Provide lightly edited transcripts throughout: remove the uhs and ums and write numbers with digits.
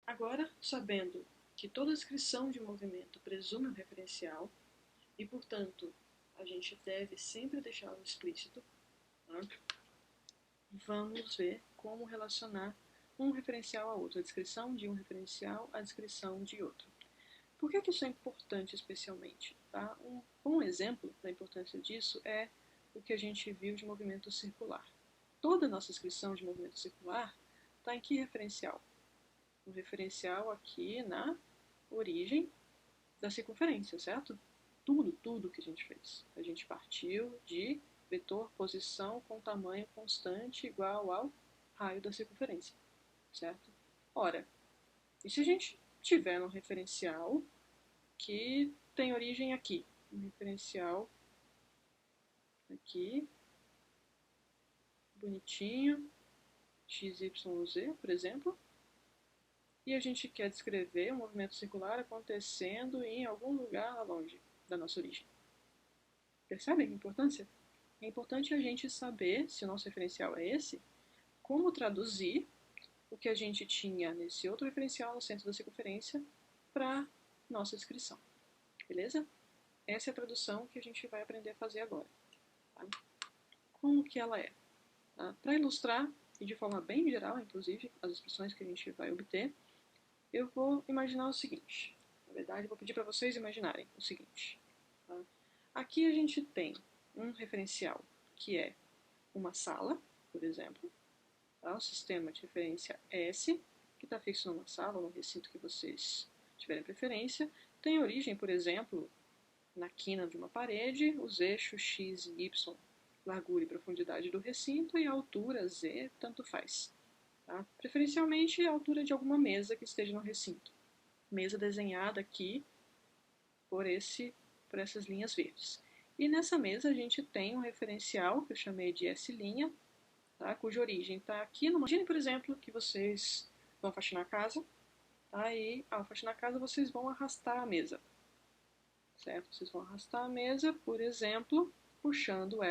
Agora, sabendo que toda descrição de movimento presume um referencial e, portanto, a gente deve sempre deixá-lo explícito, tá? Vamos ver como relacionar um referencial a outro, a descrição de um referencial à descrição de outro. Por que isso é importante especialmente? Tá? Um bom exemplo da importância disso é o que a gente viu de movimento circular. Toda a nossa descrição de movimento circular está em que referencial? Um referencial aqui na origem da circunferência, certo? Tudo que a gente fez. A gente partiu de vetor posição com tamanho constante igual ao raio da circunferência, certo? Ora, e se a gente tiver um referencial que tem origem aqui, um referencial aqui, bonitinho, XYZ, por exemplo, e a gente quer descrever um movimento circular acontecendo em algum lugar lá longe da nossa origem. Percebem a importância? É importante a gente saber, se o nosso referencial é esse, como traduzir o que a gente tinha nesse outro referencial no centro da circunferência para nossa descrição. Beleza? Essa é a tradução que a gente vai aprender a fazer agora. Tá? Como que ela é? Tá? Para ilustrar, e de forma bem geral, inclusive, as expressões que a gente vai obter, eu vou imaginar o seguinte. Na verdade, eu vou pedir para vocês imaginarem o seguinte. Tá? Aqui a gente tem um referencial que é uma sala, por exemplo, tá? O sistema de referência S, que está fixo numa sala ou num recinto que vocês tiverem preferência, tem origem, por exemplo, na quina de uma parede, os eixos x e y, largura e profundidade do recinto, e a altura z, tanto faz. Tá? Preferencialmente a altura de alguma mesa que esteja no recinto. Mesa desenhada aqui por essas linhas verdes. E nessa mesa a gente tem um referencial, que eu chamei de S', tá? Cuja origem está aqui. Imagine, por exemplo, que vocês vão faxinar a casa, tá? E ao faxinar a casa vocês vão arrastar a mesa, certo? Vocês vão arrastar a mesa, por exemplo, puxando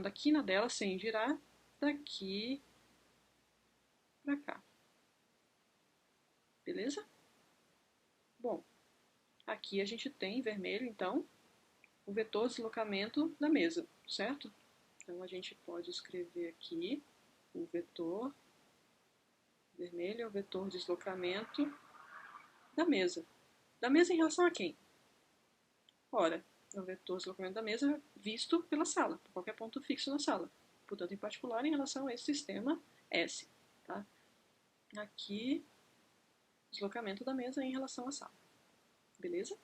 a quina dela sem girar, daqui para cá. Beleza? Bom, aqui a gente tem em vermelho, então, o vetor de deslocamento da mesa, certo? Então a gente pode escrever aqui o vetor vermelho é o vetor de deslocamento da mesa. Da mesa em relação a quem? Ora, é o vetor de deslocamento da mesa visto pela sala, por qualquer ponto fixo na sala. Portanto, em particular, em relação a esse sistema S. Tá? Aqui, deslocamento da mesa em relação à sala. Beleza?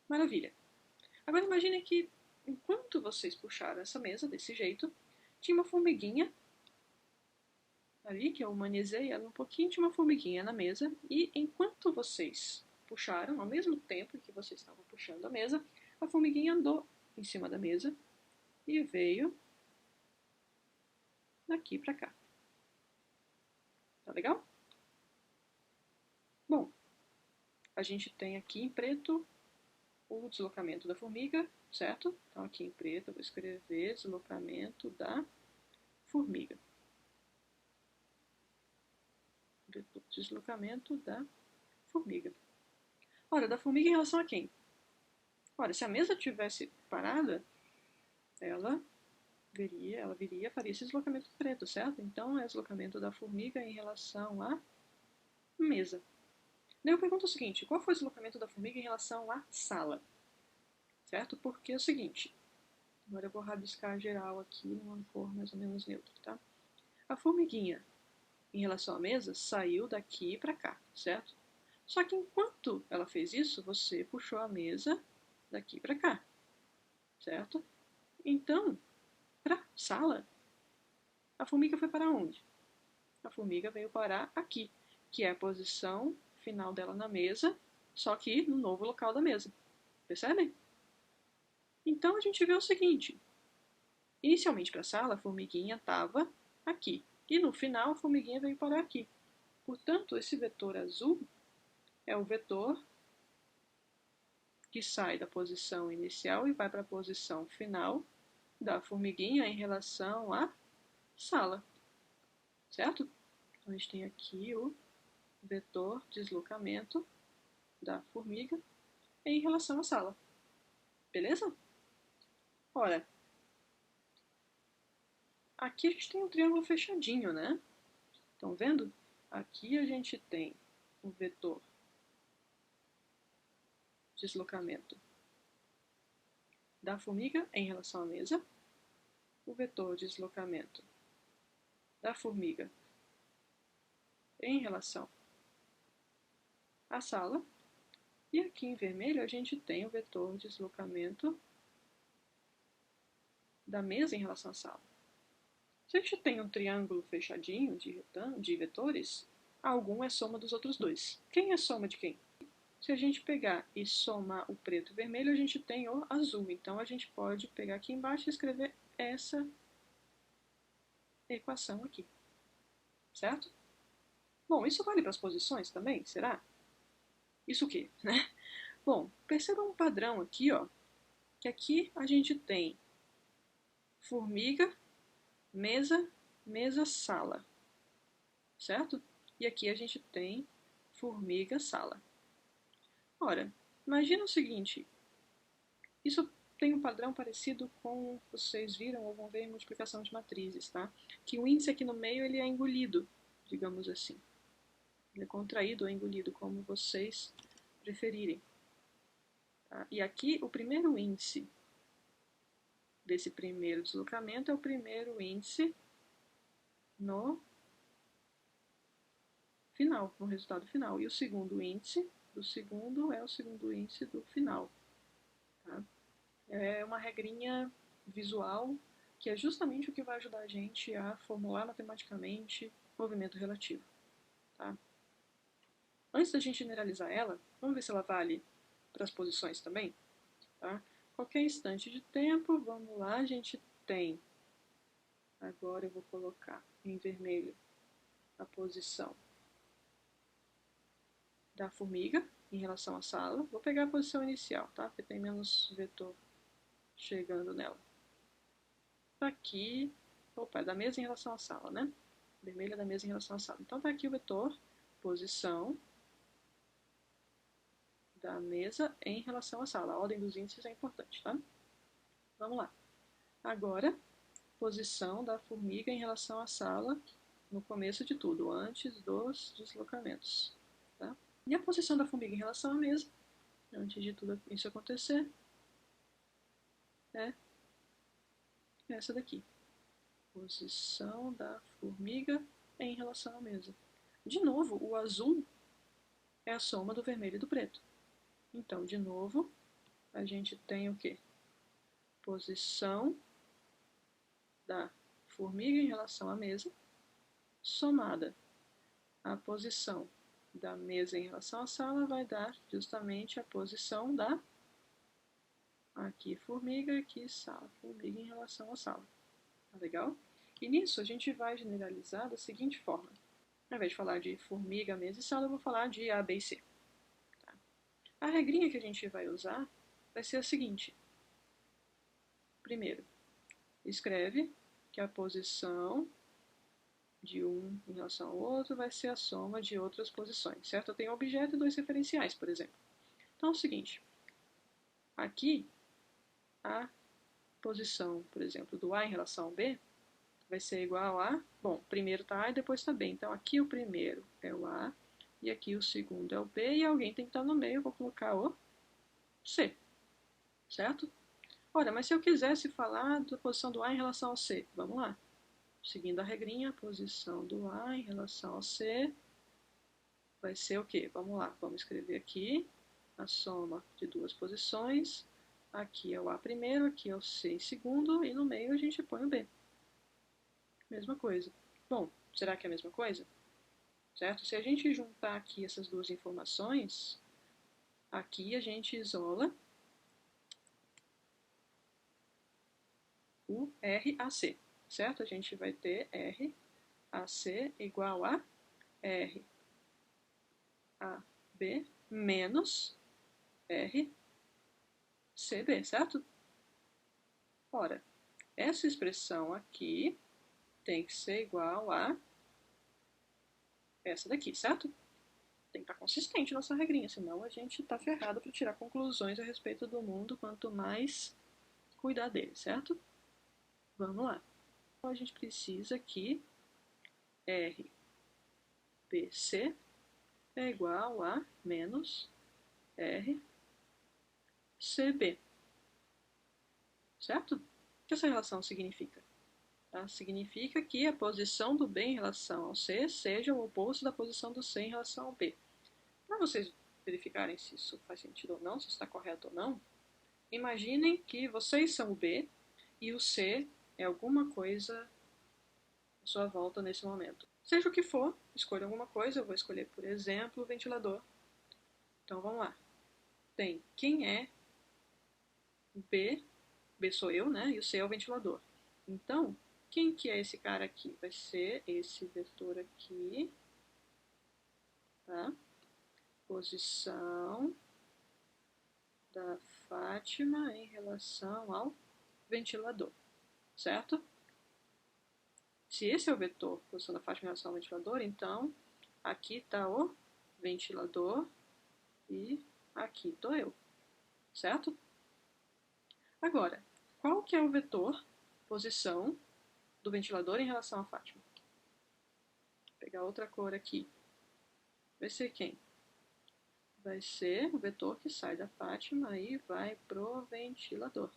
Maravilha. Agora imagine que, enquanto vocês puxaram essa mesa desse jeito, tinha uma formiguinha ali, que eu humanizei ela um pouquinho, tinha uma formiguinha na mesa, e enquanto vocês puxaram, ao mesmo tempo que vocês estavam puxando a mesa, a formiguinha andou em cima da mesa e veio daqui para cá. Tá legal? Bom, a gente tem aqui em preto o deslocamento da formiga, certo? Então aqui em preto eu vou escrever deslocamento da formiga. Deslocamento da formiga. Ora, da formiga em relação a quem? Ora, se a mesa tivesse parada, ela faria esse deslocamento preto, certo? Então é o deslocamento da formiga em relação à mesa. Daí eu pergunto o seguinte, qual foi o deslocamento da formiga em relação à sala? Certo? Porque é o seguinte, agora eu vou rabiscar geral aqui numa cor mais ou menos neutra, tá? A formiguinha em relação à mesa saiu daqui para cá, certo? Só que enquanto ela fez isso, você puxou a mesa daqui para cá, certo? Então, para a sala, a formiga foi para onde? A formiga veio parar aqui, que é a posição final dela na mesa, só que no novo local da mesa. Percebem? Então a gente vê o seguinte, inicialmente para a sala a formiguinha estava aqui, e no final a formiguinha veio parar aqui. Portanto, esse vetor azul é o vetor que sai da posição inicial e vai para a posição final da formiguinha em relação à sala, certo? Então, a gente tem aqui o vetor deslocamento da formiga em relação à sala. Beleza? Ora, aqui a gente tem um triângulo fechadinho, né? Estão vendo? Aqui a gente tem o vetor deslocamento da formiga em relação à mesa, o vetor deslocamento da formiga em relação à sala, e aqui em vermelho a gente tem o vetor deslocamento da mesa em relação à sala. Se a gente tem um triângulo fechadinho de vetores, algum é soma dos outros dois. Quem é soma de quem? Se a gente pegar e somar o preto e o vermelho, a gente tem o azul. Então, a gente pode pegar aqui embaixo e escrever essa equação aqui. Certo? Bom, isso vale para as posições também, será? Isso o quê? Né? Bom, perceba um padrão aqui, ó, que aqui a gente tem formiga, mesa, mesa, sala. Certo? E aqui a gente tem formiga, sala. Ora, imagina o seguinte, isso tem um padrão parecido com vocês viram ou vão ver em multiplicação de matrizes, tá? Que o índice aqui no meio ele é engolido, digamos assim. Ele é contraído ou engolido, como vocês preferirem. Tá? E aqui o primeiro índice desse primeiro deslocamento é o primeiro índice no final, no resultado final. E o segundo índice do segundo é o segundo índice do final. Tá? É uma regrinha visual que é justamente o que vai ajudar a gente a formular matematicamente movimento relativo. Tá? Antes da gente generalizar ela, vamos ver se ela vale para as posições também. Tá? Qualquer instante de tempo, vamos lá, a gente tem, agora eu vou colocar em vermelho a posição da formiga em relação à sala. Vou pegar a posição inicial, tá? Porque tem menos vetor chegando nela. Aqui, opa, é da mesa em relação à sala, né? Vermelha da mesa em relação à sala. Então tá aqui o vetor posição da mesa em relação à sala. A ordem dos índices é importante, tá? Vamos lá. Agora, posição da formiga em relação à sala no começo de tudo, antes dos deslocamentos, tá? E a posição da formiga em relação à mesa, antes de tudo isso acontecer, é essa daqui. Posição da formiga em relação à mesa. De novo, o azul é a soma do vermelho e do preto. Então, de novo, a gente tem o quê? Posição da formiga em relação à mesa, somada à posição da mesa em relação à sala, vai dar justamente a posição da aqui formiga, aqui sala, formiga em relação à sala. Tá legal? E nisso a gente vai generalizar da seguinte forma. Ao invés de falar de formiga, mesa e sala, eu vou falar de A, B e C. Tá? A regrinha que a gente vai usar vai ser a seguinte. Primeiro, escreve que a posição de um em relação ao outro vai ser a soma de outras posições, certo? Eu tenho um objeto e dois referenciais, por exemplo. Então é o seguinte, aqui a posição, por exemplo, do A em relação ao B vai ser igual a, bom, primeiro está A e depois está B. Então aqui o primeiro é o A e aqui o segundo é o B e alguém tem que estar no meio, eu vou colocar o C, certo? Ora, mas se eu quisesse falar da posição do A em relação ao C, vamos lá. Seguindo a regrinha, a posição do A em relação ao C vai ser o quê? Vamos lá, vamos escrever aqui a soma de duas posições. Aqui é o A primeiro, aqui é o C em segundo, e no meio a gente põe o B. Mesma coisa. Bom, será que é a mesma coisa? Certo? Se a gente juntar aqui essas duas informações, aqui a gente isola o RAC, certo? A gente vai ter RAC igual a RAB menos RCB, certo? Ora, essa expressão aqui tem que ser igual a essa daqui, certo? Tem que estar consistente nossa regrinha, senão a gente está ferrado para tirar conclusões a respeito do mundo, quanto mais cuidar dele, certo? Vamos lá. Então, a gente precisa que RBC é igual a menos RCB, certo? O que essa relação significa? Tá? Significa que a posição do B em relação ao C seja o oposto da posição do C em relação ao B. Para vocês verificarem se isso faz sentido ou não, se está correto ou não, imaginem que vocês são o B e o C é alguma coisa à sua volta nesse momento. Seja o que for, escolha alguma coisa. Eu vou escolher, por exemplo, o ventilador. Então vamos lá. Tem quem é B, B sou eu, né? E o C é o ventilador. Então, quem que é esse cara aqui? Vai ser esse vetor aqui, tá? Posição da Fátima em relação ao ventilador, certo? Se esse é o vetor, posição da Fátima em relação ao ventilador, então aqui está o ventilador e aqui estou eu, certo? Agora, qual que é o vetor, posição do ventilador em relação à Fátima? Vou pegar outra cor aqui. Vai ser quem? Vai ser o vetor que sai da Fátima e vai pro ventilador.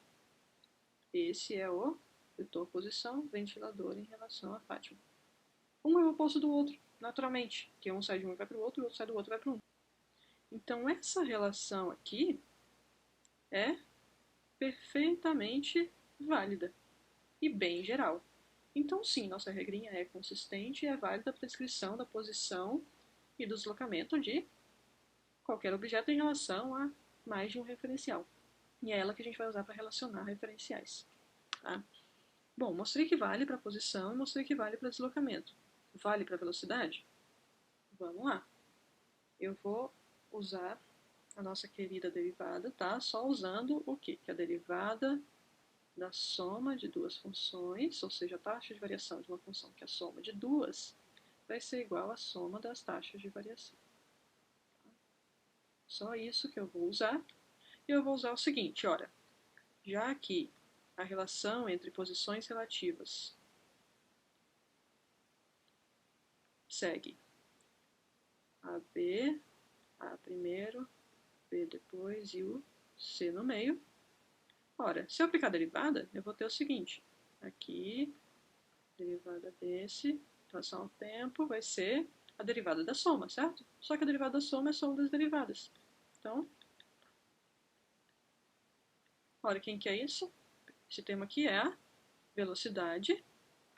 Esse é o vetor posição ventilador em relação à Fátima. Um é o oposto do outro, naturalmente, que um sai de um e vai para o outro, e o outro sai do outro e vai para um. Então, essa relação aqui é perfeitamente válida e bem geral. Então, sim, nossa regrinha é consistente e é válida para a descrição da posição e do deslocamento de qualquer objeto em relação a mais de um referencial. E é ela que a gente vai usar para relacionar referenciais. Tá? Bom, mostrei que vale para posição e mostrei que vale para deslocamento. Vale para velocidade? Vamos lá. Eu vou usar a nossa querida derivada, tá? Só usando o quê? Que é a derivada da soma de duas funções, ou seja, a taxa de variação de uma função que é a soma de duas, vai ser igual à soma das taxas de variação. Só isso que eu vou usar. E eu vou usar o seguinte, olha, já que a relação entre posições relativas segue AB, A primeiro, B depois e o C no meio. Ora, se eu aplicar a derivada, eu vou ter o seguinte, aqui, derivada desse, em relação ao tempo, vai ser a derivada da soma, certo? Só que a derivada da soma é a soma das derivadas. Então, olha quem que é isso? Esse termo aqui é a velocidade,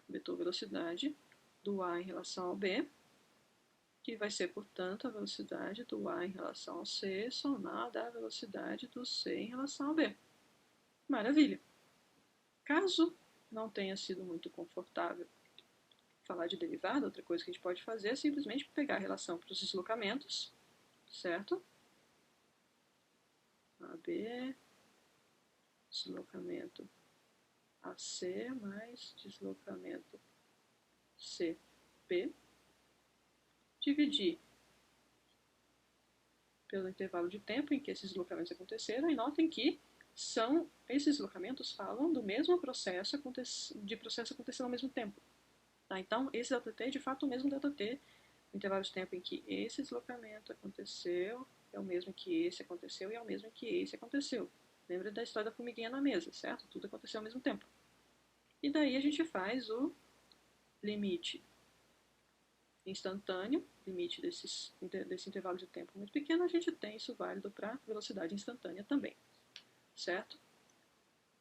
vetor velocidade, do A em relação ao B, que vai ser, portanto, a velocidade do A em relação ao C somada à velocidade do C em relação ao B. Maravilha! Caso não tenha sido muito confortável falar de derivada, outra coisa que a gente pode fazer é simplesmente pegar a relação para os deslocamentos, certo? AB, deslocamento AC mais deslocamento CP, dividir pelo intervalo de tempo em que esses deslocamentos aconteceram, e notem que esses deslocamentos falam do mesmo processo acontecendo ao mesmo tempo. Tá? Então, esse ΔT é de fato o mesmo ΔT, o intervalo de tempo em que esse deslocamento aconteceu é o mesmo que esse aconteceu e é o mesmo que esse aconteceu. Lembra da história da formiguinha na mesa, certo? Tudo aconteceu ao mesmo tempo. E daí a gente faz o limite instantâneo, limite desse intervalo de tempo muito pequeno, a gente tem isso válido para velocidade instantânea também, certo?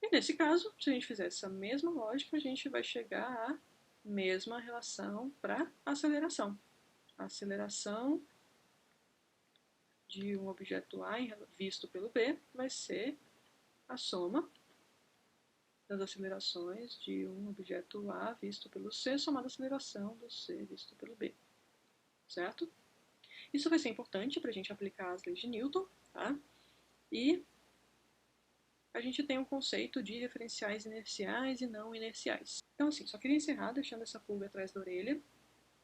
E nesse caso, se a gente fizer essa mesma lógica, a gente vai chegar à mesma relação para aceleração. A aceleração de um objeto A visto pelo B vai ser a soma das acelerações de um objeto A visto pelo C somado à aceleração do C visto pelo B, certo? Isso vai ser importante para a gente aplicar as leis de Newton, tá? E a gente tem um conceito de referenciais inerciais e não inerciais. Então, assim, só queria encerrar deixando essa pulga atrás da orelha,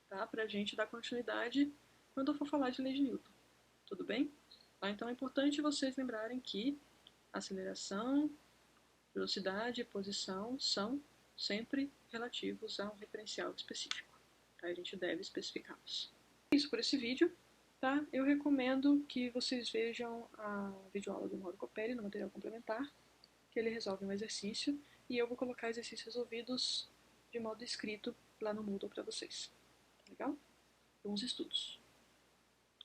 tá? Para a gente dar continuidade quando eu for falar de lei de Newton. Tudo bem? Tá? Então é importante vocês lembrarem que aceleração, velocidade e posição são sempre relativos a um referencial específico. Tá? A gente deve especificá-los. É isso por esse vídeo. Tá? Eu recomendo que vocês vejam a videoaula do Mauro Copelli no material complementar, que ele resolve um exercício, e eu vou colocar exercícios resolvidos de modo escrito lá no Moodle para vocês. Tá legal? Bons estudos!